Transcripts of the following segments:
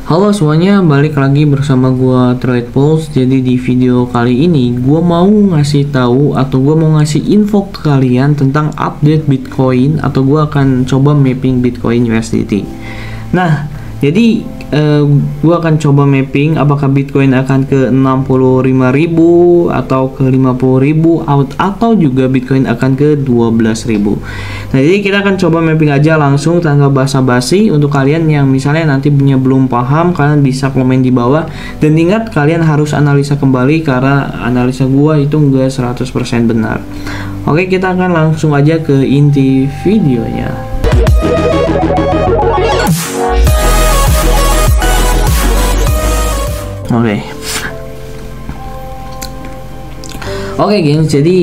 Halo semuanya, balik lagi bersama gua Trade Pulse. Jadi di video kali ini gua mau ngasih tahu atau gua mau ngasih info ke kalian tentang update Bitcoin, atau gua akan coba mapping Bitcoin USDT. Nah, jadi gua akan coba mapping apakah Bitcoin akan ke 65.000 atau ke 50.000 atau juga Bitcoin akan ke 12.000. Nah, jadi kita akan coba mapping aja langsung tanpa basa-basi. Untuk kalian yang misalnya nanti punya belum paham, kalian bisa komen di bawah. Dan ingat, kalian harus analisa kembali karena analisa gua itu enggak 100% benar. Oke, kita akan langsung aja ke inti videonya. Oke gengs, jadi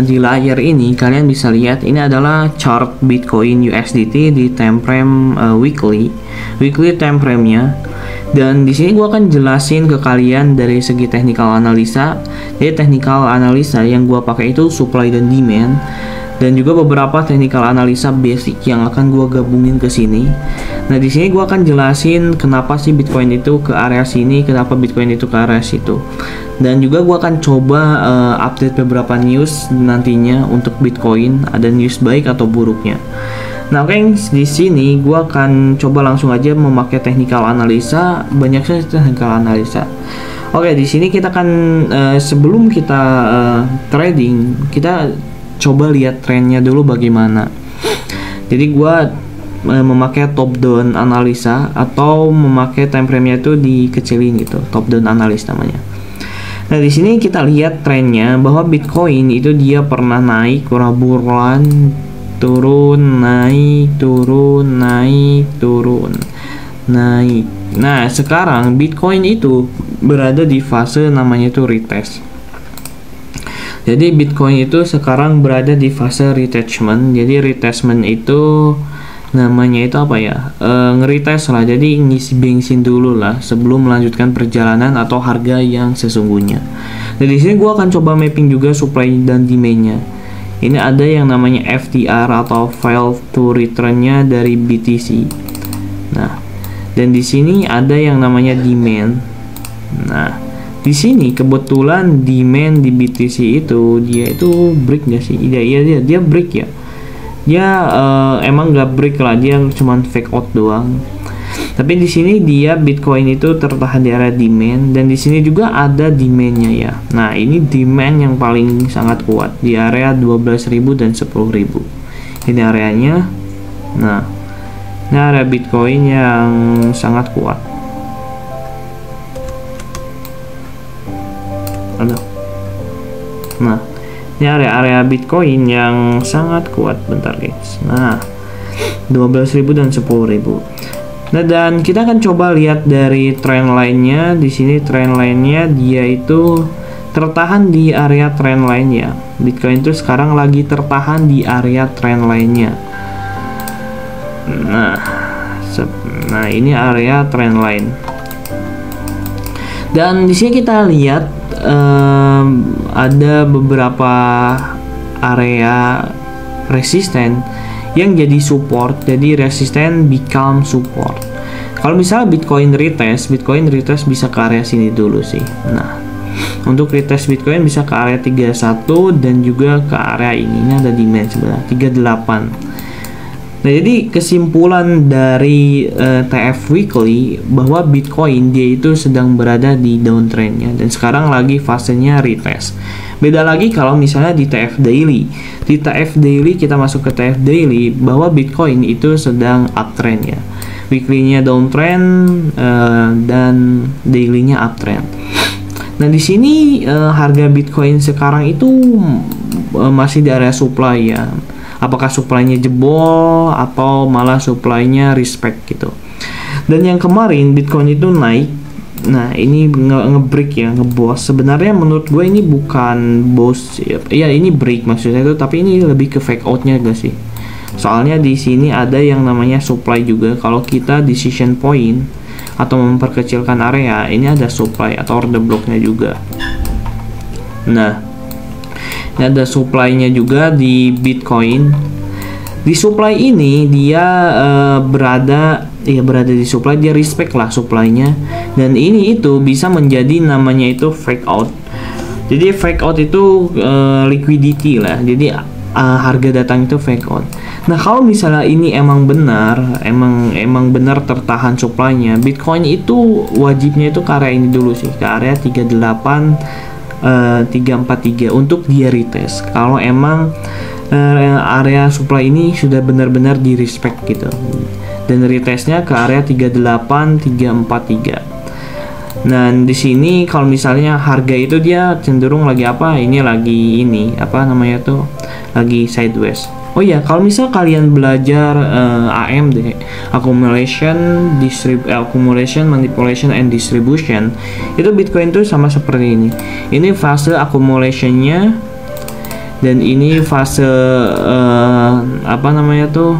di layar ini kalian bisa lihat ini adalah chart Bitcoin USDT di time frame weekly time frame-nya. Dan di sini gua akan jelasin ke kalian dari segi technical analisa. Jadi technical analisa yang gua pakai itu supply dan demand, dan juga beberapa technical analisa basic yang akan gua gabungin ke sini. Nah, di sini gua akan jelasin kenapa sih Bitcoin itu ke area sini, kenapa Bitcoin itu ke area situ. Dan juga gua akan coba update beberapa news nantinya untuk Bitcoin, ada news baik atau buruknya. Nah, oke, di sini gua akan coba langsung aja memakai technical analisa, banyak sekali technical analisa. Oke, di sini kita akan sebelum kita trading, kita coba lihat trennya dulu bagaimana. Jadi gua memakai top down analisa atau memakai time frame-nya itu dikecilin gitu, top down analis namanya. Nah, di sini kita lihat trennya bahwa Bitcoin itu dia pernah naik bulan, turun, naik, turun, naik, turun, naik. Nah, sekarang Bitcoin itu berada di fase namanya itu retest. Jadi Bitcoin itu sekarang berada di fase retestment. Jadi retestment itu namanya itu apa ya, ngeretest lah, jadi ngisi bensin dulu lah sebelum melanjutkan perjalanan atau harga yang sesungguhnya. Jadi di sini gua akan coba mapping juga supply dan demand-nya. Ini ada yang namanya FTR atau fail to return-nya dari BTC. Nah, dan di sini ada yang namanya demand. Nah, di sini kebetulan demand di BTC itu dia itu break nggak sih? Iya, dia break ya. Dia emang nggak break lah, dia cuman fake out doang. Tapi di sini dia Bitcoin itu tertahan di area demand, dan di sini juga ada demandnya ya. Nah, ini demand yang paling sangat kuat di area 12.000 dan 10.000. Ini areanya. Nah, ini area Bitcoin yang sangat kuat. Nah, ini area-area Bitcoin yang sangat kuat. Bentar guys. Nah, 12.000 dan 10.000. Nah, dan kita akan coba lihat dari trend line-nya. Di sini trend line-nya dia itu tertahan di area trend line-nya. Bitcoin itu sekarang lagi tertahan di area trend line-nya. Nah, ini area trend line. Dan di sini kita lihat ada beberapa area resisten yang jadi support, jadi resisten become support. Kalau misalnya Bitcoin retest bisa ke area sini dulu sih. Nah, untuk retest Bitcoin bisa ke area 31 dan juga ke area ini ada demand sebenarnya 38. Nah, jadi kesimpulan dari TF Weekly bahwa Bitcoin dia itu sedang berada di downtrendnya dan sekarang lagi fasenya retest. Beda lagi kalau misalnya di TF Daily. Di TF Daily kita masuk ke TF Daily bahwa Bitcoin itu sedang uptrend ya. Weekly-nya downtrend dan daily-nya uptrend. Nah, di sini harga Bitcoin sekarang itu masih di area supply ya. Apakah supply-nya jebol atau malah supply-nya respect gitu. Dan yang kemarin Bitcoin itu naik. Nah, ini nge-break ya, nge-boss. Sebenarnya menurut gue ini bukan boss ya, ini break maksudnya itu, tapi ini lebih ke fake out-nya gak sih? Soalnya di sini ada yang namanya supply juga. Kalau kita decision point atau memperkecilkan area, ini ada supply atau order block-nya juga. Nah, ini ada supply-nya juga di Bitcoin. Di supply ini dia berada ya berada di supply, dia respect lah supply-nya, dan ini itu bisa menjadi namanya itu fake out. Jadi fake out itu liquidity lah, jadi harga datang itu fake out. Nah kalau misalnya ini emang benar, emang benar tertahan supply-nya, Bitcoin itu wajibnya itu ke area ini dulu sih, ke area 343 untuk dia retest. Kalau emang area supply ini sudah benar-benar di respect gitu, dan retestnya ke area 38343. Nah di sini kalau misalnya harga itu dia cenderung lagi apa, ini lagi ini apa namanya tuh, lagi sideways. Oh ya, kalau misal kalian belajar AMD, accumulation, manipulation and distribution, itu Bitcoin tuh sama seperti ini. Ini fase accumulationnya, dan ini fase apa namanya tuh,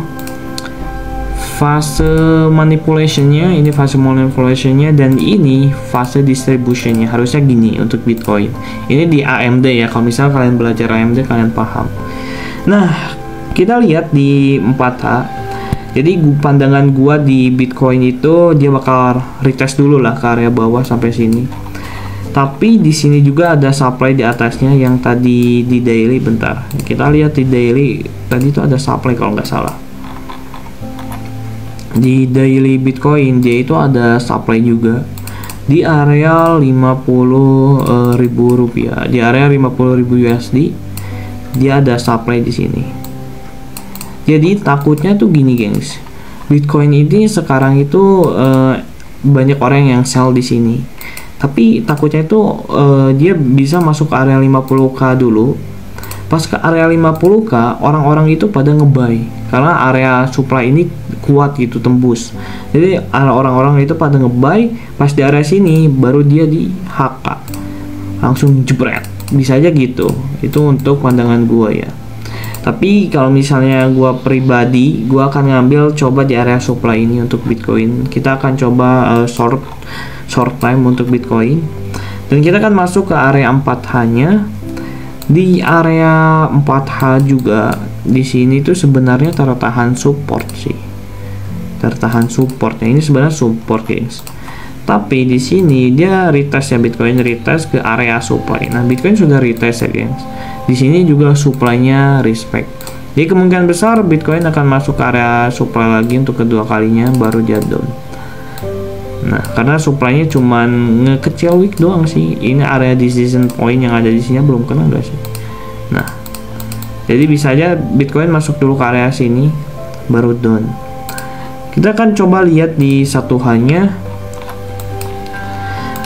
fase manipulationnya, ini fase manipulationnya, dan ini fase distributionnya. Harusnya gini untuk Bitcoin. Ini di AMD ya, kalau misal kalian belajar AMD kalian paham. Nah kita lihat di 4H. Jadi pandangan gua di Bitcoin itu dia bakal retest dulu lah ke area bawah sampai sini. Tapi di sini juga ada supply di atasnya yang tadi di daily. Bentar, kita lihat di daily tadi itu ada supply kalau nggak salah. Di daily Bitcoin dia itu ada supply juga di area 50.000 rupiah, di area 50.000 USD dia ada supply di sini. Jadi takutnya tuh gini gengs, Bitcoin ini sekarang itu banyak orang yang sell di sini. Tapi takutnya itu dia bisa masuk ke area 50k dulu. Pas ke area 50k, orang-orang itu pada ngebuy karena area supply ini kuat gitu, tembus. Jadi orang-orang itu pada ngebuy, pas di area sini baru dia di HK langsung jebret. Bisa aja gitu. Itu untuk pandangan gua ya. Tapi kalau misalnya gua pribadi, gua akan ngambil coba di area supply ini untuk Bitcoin. Kita akan coba short time untuk Bitcoin, dan kita akan masuk ke area 4H-nya. Di area 4H juga di sini tuh sebenarnya tertahan support sih. Tertahan supportnya ini sebenarnya support guys. Tapi di sini dia retest ya, Bitcoin retest ke area supply. Nah, Bitcoin sudah retest ya guys. Di sini juga supply-nya respect. Jadi kemungkinan besar Bitcoin akan masuk ke area supply lagi untuk kedua kalinya baru jatuh. Nah, karena supply-nya cuman ngekecil wick doang sih. Ini area decision point yang ada di sini belum kena guys. Nah, jadi bisa aja Bitcoin masuk dulu ke area sini baru down. Kita akan coba lihat di satuannya.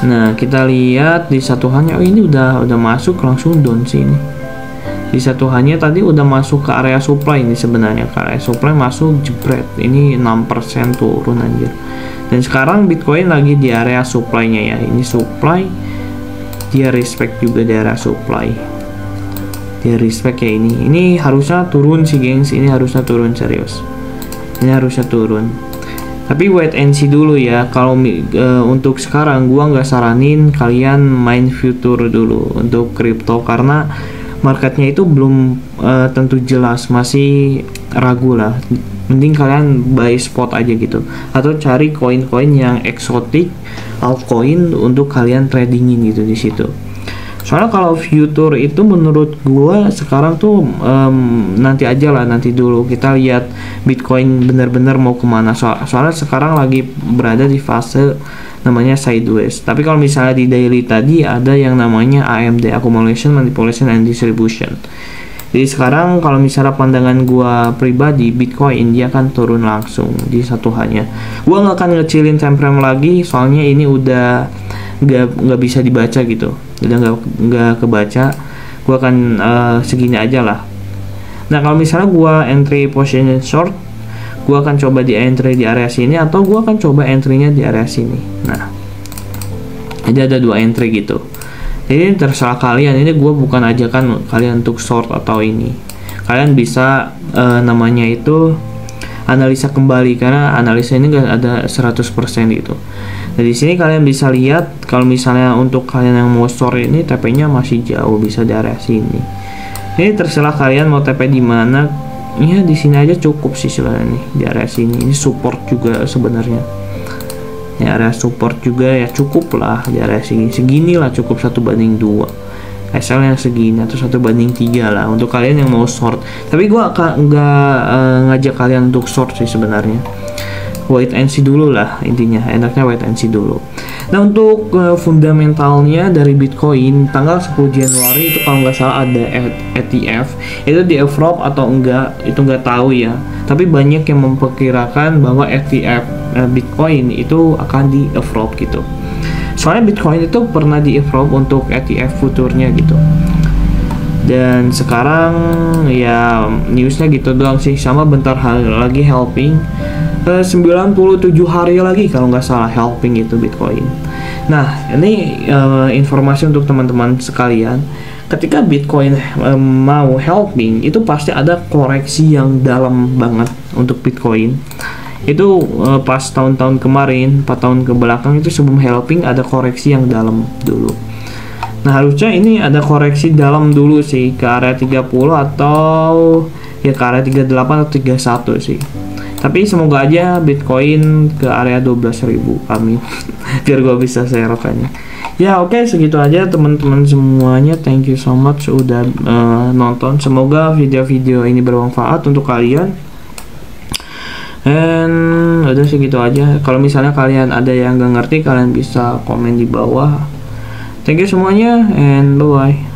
Nah, kita lihat di satuannya. Oh, ini udah masuk langsung down sini. Di satuannya tadi udah masuk ke area supply ini sebenarnya. Ke area supply masuk jebret. Ini 6% turun anjir. Dan sekarang Bitcoin lagi di area supply-nya ya. Ini supply. Dia respect juga di area supply. Dia respect ya ini. Ini harusnya turun sih, gengs. Ini harusnya turun serius. Ini harusnya turun. Tapi wait and see dulu ya. Kalau untuk sekarang gua nggak saranin kalian main future dulu untuk crypto, karena marketnya itu belum tentu jelas, masih ragu lah. Mending kalian buy spot aja gitu, atau cari koin-koin yang eksotik, altcoin untuk kalian tradingin gitu di situ. Soalnya kalau future itu menurut gua sekarang tuh nanti aja lah, nanti dulu kita lihat Bitcoin benar-benar mau kemana. Soalnya sekarang lagi berada di fase namanya sideways. Tapi kalau misalnya di daily tadi ada yang namanya AMD, accumulation, manipulation and distribution. Jadi sekarang kalau misalnya pandangan gua pribadi, Bitcoin dia akan turun langsung di satuannya. Gua nggak akan ngecilin time frame lagi, soalnya ini udah nggak bisa dibaca gitu, udah nggak kebaca. Gua akan segini aja lah. Nah kalau misalnya gua entry position short, gua akan coba di entry di area sini, atau gua akan coba entry-nya di area sini. Nah, jadi ada dua entry gitu. Jadi terserah kalian. Ini gue bukan ajakan kalian untuk short atau ini. Kalian bisa namanya itu analisa kembali, karena analisa ini gak ada 100% gitu. Nah, di sini kalian bisa lihat kalau misalnya untuk kalian yang mau short ini TP-nya masih jauh, bisa di area sini. Ini terserah kalian mau TP di mana. ya di sini aja cukup sih sebenarnya nih, di area sini. Ini support juga sebenarnya, di area support juga ya cukup lah, di area segini lah cukup 1/2 SL yang segini atau 1/3 lah untuk kalian yang mau short. Tapi gua nggak ngajak kalian untuk short sih sebenarnya, wait and see dulu lah, intinya enaknya wait and see dulu. Nah untuk fundamentalnya dari Bitcoin tanggal 10 Januari itu kalau nggak salah ada ETF itu di approve atau enggak itu nggak tahu ya, tapi banyak yang memperkirakan bahwa ETF Bitcoin itu akan di approve gitu. Soalnya Bitcoin itu pernah di approve untuk ETF futurnya gitu. Dan sekarang ya newsnya gitu doang sih, sama bentar lagi halving, 97 hari lagi kalau nggak salah halving itu Bitcoin. Nah ini informasi untuk teman-teman sekalian, ketika Bitcoin mau halving itu pasti ada koreksi yang dalam banget untuk Bitcoin. Itu pas tahun-tahun kemarin, 4 tahun ke belakang itu sebelum halving ada koreksi yang dalam dulu. Nah harusnya ini ada koreksi dalam dulu sih ke area 30 atau ya ke area 38 atau 31 sih. Tapi semoga aja Bitcoin ke area 12.000, amin. Biar gue bisa share rekannya. Ya oke, segitu aja teman-teman semuanya. Thank you so much udah nonton. Semoga video-video ini bermanfaat untuk kalian. And udah segitu aja. Kalau misalnya kalian ada yang gak ngerti, kalian bisa komen di bawah. Thank you semuanya and bye bye.